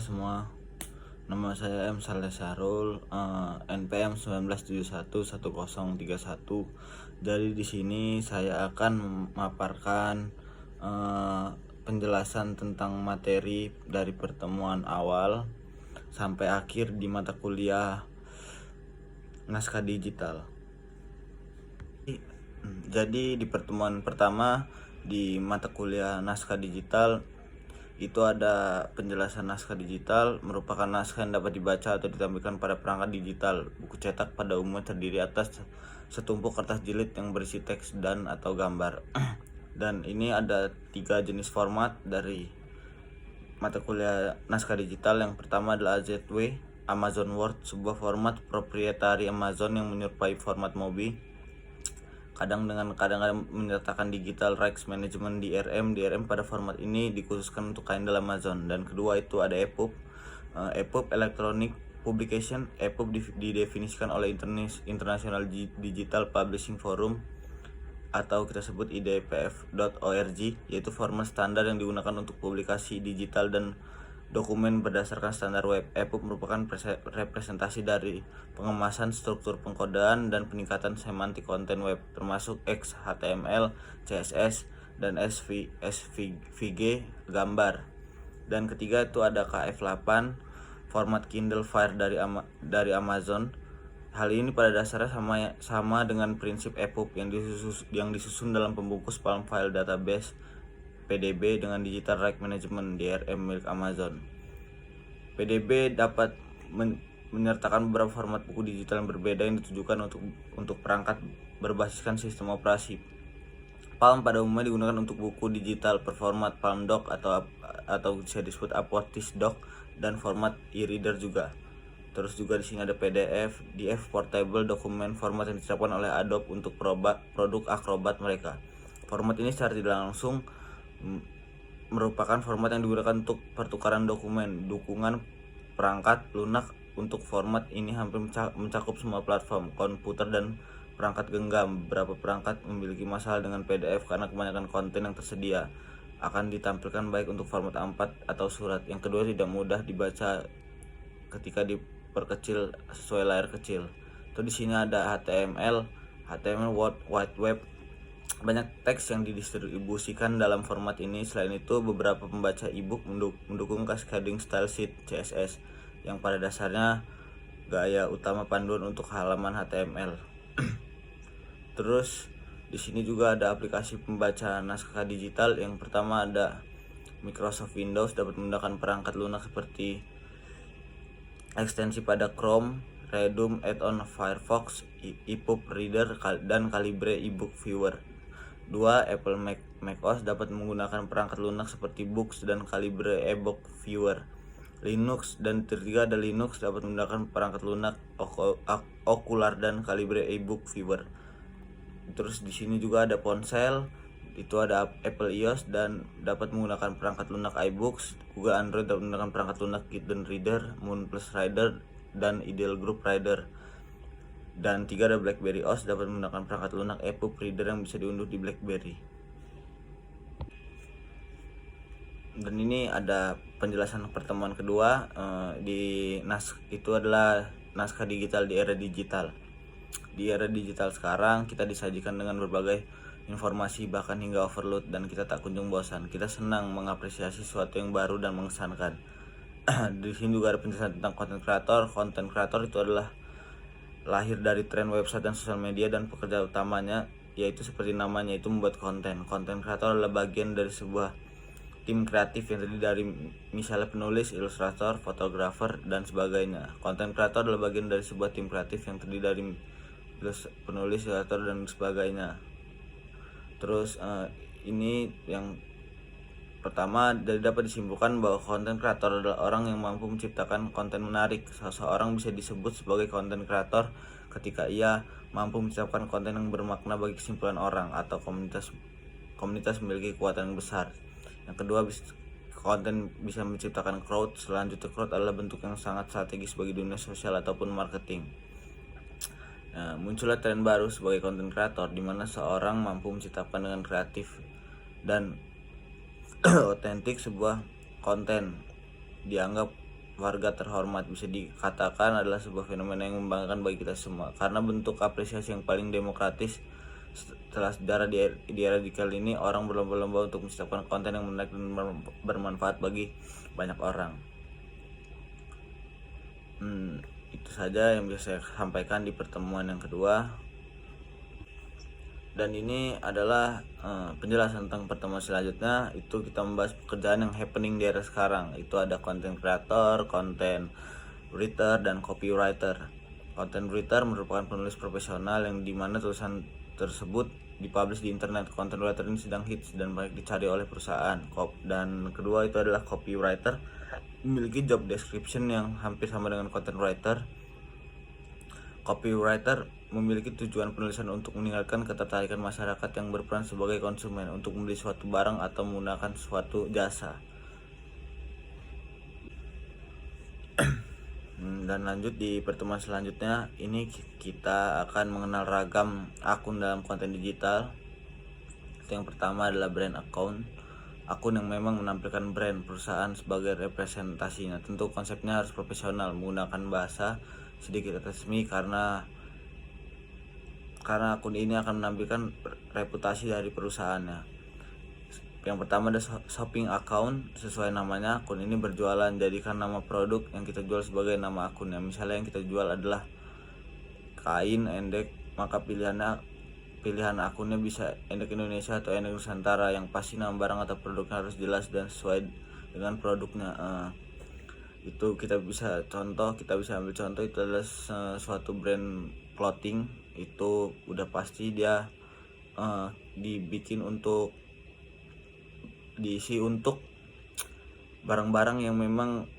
semua, nama saya M. Saleh Sarul, NPM 19711031. Jadi di sini saya akan memaparkan penjelasan tentang materi dari pertemuan awal sampai akhir di mata kuliah naskah digital. Jadi di pertemuan pertama di mata kuliah naskah digital itu ada penjelasan. Naskah digital merupakan naskah yang dapat dibaca atau ditampilkan pada perangkat digital. Buku cetak pada umumnya terdiri atas setumpuk kertas jilid yang berisi teks dan atau gambar. Dan ini ada 3 jenis format dari mata kuliah naskah digital. Yang pertama adalah AZW, Amazon Word, sebuah format proprietari Amazon yang menyerupai format MOBI. Kadang-kadang menyertakan digital rights management DRM. DRM pada format ini dikhususkan untuk Kindle Amazon. Dan kedua itu ada EPUB, EPUB Electronic Publication. EPUB didefinisikan oleh International Digital Publishing Forum atau kita sebut idpf.org, yaitu format standar yang digunakan untuk publikasi digital dan dokumen berdasarkan standar web. EPUB merupakan representasi dari pengemasan struktur pengkodean dan peningkatan semantik konten web, termasuk XHTML, CSS, dan SVG gambar. Dan ketiga itu ada KF8, format Kindle Fire dari Amazon. Hal ini pada dasarnya sama dengan prinsip EPUB yang disusun dalam pembungkus Palm File Database PDB dengan Digital Rights Management DRM milik Amazon. PDB dapat menyertakan beberapa format buku digital yang berbeda yang ditujukan untuk perangkat berbasiskan sistem operasi. Palm pada umumnya digunakan untuk buku digital berformat Palm Doc atau bisa disebut Apotis Doc, dan format e-reader juga. Terus juga di sini ada PDF, DF Portable dokumen, format yang disiapkan oleh Adobe untuk produk Acrobat mereka. Format ini secara tidak langsung merupakan format yang digunakan untuk pertukaran dokumen. Dukungan perangkat lunak untuk format ini hampir mencakup semua platform, komputer, dan perangkat genggam. Beberapa perangkat memiliki masalah dengan PDF karena kebanyakan konten yang tersedia akan ditampilkan baik untuk format A4 atau surat. Yang kedua tidak mudah dibaca ketika diperkecil sesuai layar kecil. Di sini ada HTML World Wide Web. Banyak teks yang didistribusikan dalam format ini. Selain itu, beberapa pembaca e-book mendukung cascading style sheet CSS yang pada dasarnya gaya utama panduan untuk halaman HTML. Terus di sini juga ada aplikasi pembaca naskah digital. Yang pertama ada Microsoft Windows, dapat menggunakan perangkat lunak seperti ekstensi pada Chrome, Redum, add-on Firefox, EPUB Reader, dan Calibre eBook Viewer. 2. Apple macOS dapat menggunakan perangkat lunak seperti Books dan Calibre eBook Viewer. Linux, dan ketiga ada Linux, dapat menggunakan perangkat lunak Okular dan Calibre eBook Viewer. Terus di sini juga ada ponsel, itu ada Apple iOS dan dapat menggunakan perangkat lunak iBooks. Google Android dapat menggunakan perangkat lunak Kitten Reader, Moonplus Reader, dan Ideal Group Reader. Dan 3 ada BlackBerry OS, dapat menggunakan perangkat lunak EPUB Reader yang bisa diunduh di BlackBerry. Dan ini ada penjelasan pertemuan kedua. Itu adalah naskah digital di era digital. Di era digital sekarang kita disajikan dengan berbagai informasi bahkan hingga overload, dan kita tak kunjung bosan. Kita senang mengapresiasi sesuatu yang baru dan mengesankan. Di sini juga ada penjelasan tentang content creator. Content creator itu adalah lahir dari tren website dan sosial media, dan pekerja utamanya yaitu seperti namanya itu membuat konten. Content creator adalah bagian dari sebuah tim kreatif yang terdiri dari misalnya penulis, ilustrator, fotografer, dan sebagainya. Content creator adalah bagian dari sebuah tim kreatif yang terdiri dari penulis, ilustrator, dan sebagainya. Terus ini yang pertama, dapat disimpulkan bahwa konten kreator adalah orang yang mampu menciptakan konten menarik. Seseorang bisa disebut sebagai konten kreator ketika ia mampu menciptakan konten yang bermakna bagi kesimpulan orang atau komunitas memiliki kekuatan yang besar. Yang kedua, konten bisa menciptakan crowd. Selanjutnya, crowd adalah bentuk yang sangat strategis bagi dunia sosial ataupun marketing. Muncullah tren baru sebagai konten kreator, di mana seorang mampu menciptakan dengan kreatif dan otentik sebuah konten dianggap warga terhormat, bisa dikatakan adalah sebuah fenomena yang membanggakan bagi kita semua, karena bentuk apresiasi yang paling demokratis setelah sejarah di era digital ini. Orang berlomba-lomba untuk menciptakan konten yang menarik dan bermanfaat bagi banyak orang. Itu saja yang bisa saya sampaikan di pertemuan yang kedua. Dan ini adalah penjelasan tentang pertemuan selanjutnya. Itu kita membahas pekerjaan yang happening di era sekarang. Itu ada content creator, content writer, dan copywriter. Content writer merupakan penulis profesional yang dimana tulisan tersebut dipublish di internet. Content writer ini sedang hits dan banyak dicari oleh perusahaan. Dan kedua itu adalah copywriter, memiliki job description yang hampir sama dengan content writer. Copywriter memiliki tujuan penulisan untuk meningkatkan ketertarikan masyarakat yang berperan sebagai konsumen untuk membeli suatu barang atau menggunakan suatu jasa. Dan lanjut di pertemuan selanjutnya, ini kita akan mengenal ragam akun dalam konten digital. Yang pertama adalah brand account, akun yang memang menampilkan brand perusahaan sebagai representasinya. Tentu konsepnya harus profesional, menggunakan bahasa sedikit resmi karena akun ini akan menampilkan reputasi dari perusahaannya. Yang pertama ada shopping account. Sesuai namanya, akun ini berjualan, jadikan nama produk yang kita jual sebagai nama akunnya. Misalnya yang kita jual adalah kain endek, maka pilihan akunnya bisa endek Indonesia atau endek Nusantara. Yang pasti nama barang atau produknya harus jelas dan sesuai dengan produknya. Itu kita bisa ambil contoh, itu adalah suatu brand clothing. Itu udah pasti dia dibikin untuk diisi untuk barang-barang yang memang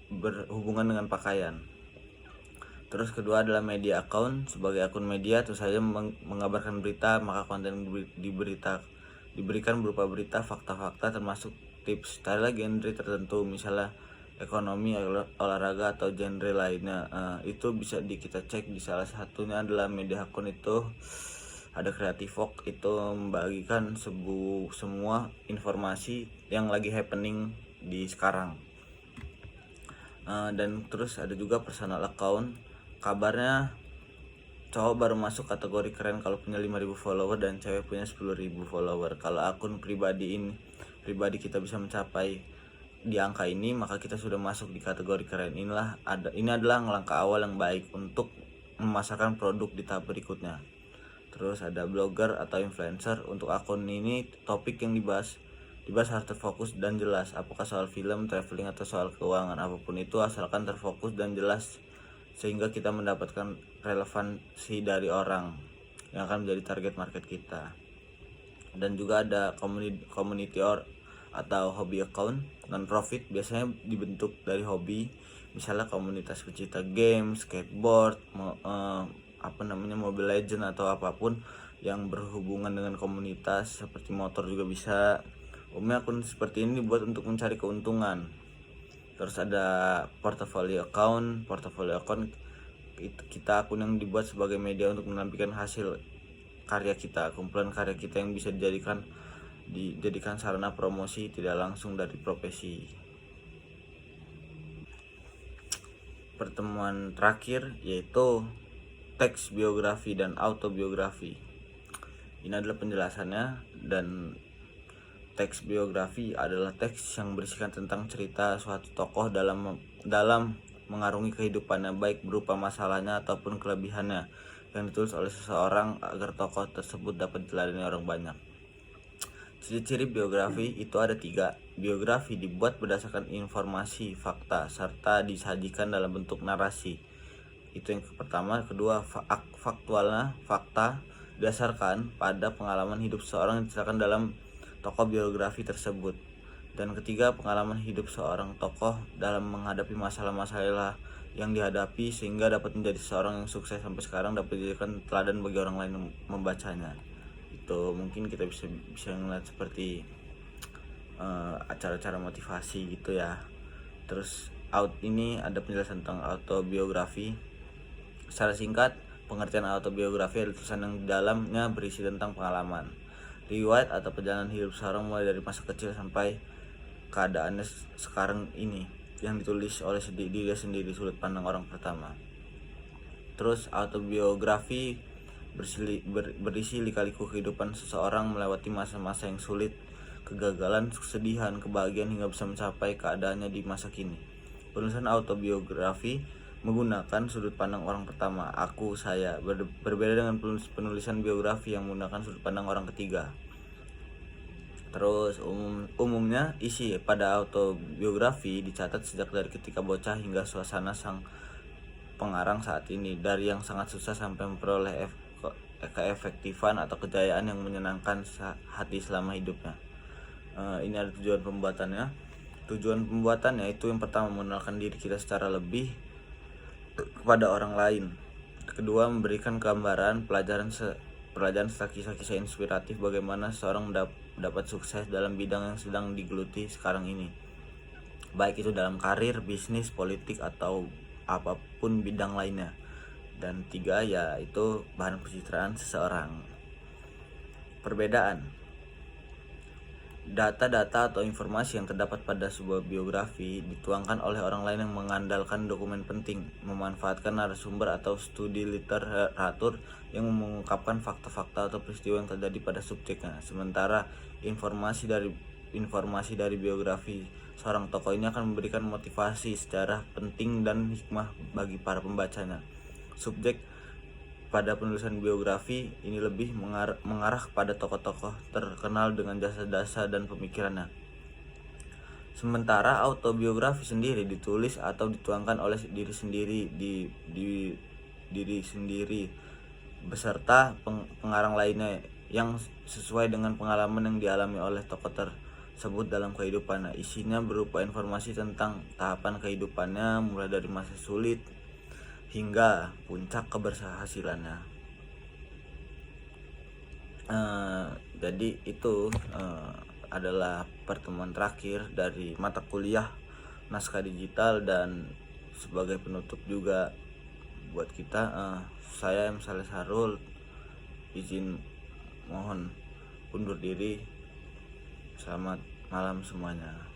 berhubungan dengan pakaian. Terus kedua adalah media account. Sebagai akun media tentu saja mengabarkan berita, maka konten diberikan berupa berita, fakta-fakta termasuk tips, style, genre tertentu, misalnya ekonomi, olahraga, atau genre lainnya. Itu bisa kita cek di salah satunya adalah media akun. Itu ada Creativok, itu membagikan semua informasi yang lagi happening di sekarang. Dan terus ada juga personal account. Kabarnya cowok baru masuk kategori keren kalau punya 5.000 follower dan cewek punya 10.000 follower. Kalau akun pribadi kita bisa mencapai di angka ini, maka kita sudah masuk di kategori keren. Ini adalah langkah awal yang baik untuk memasarkan produk di tahap berikutnya. Terus ada blogger atau influencer. Untuk akun ini topik yang dibahas harus terfokus dan jelas. Apakah soal film, traveling, atau soal keuangan, apapun itu asalkan terfokus dan jelas, sehingga kita mendapatkan relevansi dari orang yang akan menjadi target market kita. Dan juga ada community atau hobby account, non profit, biasanya dibentuk dari hobi, misalnya komunitas pecinta game, skateboard, Mobile Legend, atau apapun yang berhubungan dengan komunitas seperti motor juga bisa. Umumnya akun seperti ini dibuat untuk mencari keuntungan. Terus ada portfolio account. Kita akun yang dibuat sebagai media untuk menampilkan hasil karya kita, kumpulan karya kita yang bisa dijadikan sarana promosi tidak langsung dari profesi. Pertemuan terakhir yaitu teks biografi dan autobiografi. Ini adalah penjelasannya. Dan teks biografi adalah teks yang berisikan tentang cerita suatu tokoh dalam mengarungi kehidupannya, baik berupa masalahnya ataupun kelebihannya, yang ditulis oleh seseorang agar tokoh tersebut dapat diteladani orang banyak. Ciri-ciri biografi itu ada 3. Biografi dibuat berdasarkan informasi, fakta, serta disajikan dalam bentuk narasi. Itu yang pertama. Kedua, fakta didasarkan pada pengalaman hidup seorang yang diceritakan dalam tokoh biografi tersebut. Dan ketiga, pengalaman hidup seorang tokoh dalam menghadapi masalah-masalah yang dihadapi sehingga dapat menjadi seorang yang sukses sampai sekarang, dapat dijadikan teladan bagi orang lain yang membacanya. Itu mungkin kita bisa ngeliat seperti acara-acara motivasi gitu ya. Terus ini ada penjelasan tentang autobiografi. Secara singkat, pengertian autobiografi adalah tulisan yang di dalamnya berisi tentang pengalaman, riwayat, atau perjalanan hidup seorang mulai dari masa kecil sampai keadaannya sekarang ini, yang ditulis oleh diri sendiri, sudut pandang orang pertama. Terus autobiografi berisi lika-liku kehidupan seseorang melewati masa-masa yang sulit, kegagalan, kesedihan, kebahagiaan hingga bisa mencapai keadaannya di masa kini. Penulisan autobiografi menggunakan sudut pandang orang pertama, aku, saya, berbeda dengan penulisan biografi yang menggunakan sudut pandang orang ketiga. Terus umumnya isi pada autobiografi dicatat sejak dari ketika bocah hingga suasana sang pengarang saat ini, dari yang sangat susah sampai memperoleh keefektifan atau kejayaan yang menyenangkan hati selama hidupnya. Ini ada tujuan pembuatannya. Tujuan pembuatannya itu yang pertama, mengenalkan diri kita secara lebih kepada orang lain. Kedua, memberikan gambaran pelajaran setelah kisah-kisah inspiratif bagaimana seorang dapat sukses dalam bidang yang sedang digeluti sekarang ini, baik itu dalam karir, bisnis, politik, atau apapun bidang lainnya. Dan tiga, yaitu bahan pencitraan seseorang. Perbedaan data-data atau informasi yang terdapat pada sebuah biografi dituangkan oleh orang lain yang mengandalkan dokumen penting, memanfaatkan narasumber atau studi literatur yang mengungkapkan fakta-fakta atau peristiwa yang terjadi pada subjeknya. Sementara informasi dari biografi seorang tokoh ini akan memberikan motivasi secara penting dan hikmah bagi para pembacanya. Subjek pada penulisan biografi ini lebih mengarah kepada tokoh-tokoh terkenal dengan jasa-jasa dan pemikirannya. Sementara autobiografi sendiri ditulis atau dituangkan oleh diri sendiri beserta pengarang lainnya yang sesuai dengan pengalaman yang dialami oleh tokoh tersebut dalam kehidupannya. Isinya berupa informasi tentang tahapan kehidupannya, mulai dari masa sulit hingga puncak keberhasilannya. Jadi itu adalah pertemuan terakhir dari mata kuliah naskah digital, dan sebagai penutup juga buat kita, saya M. Saleh Sarul izin mohon undur diri. Selamat malam semuanya.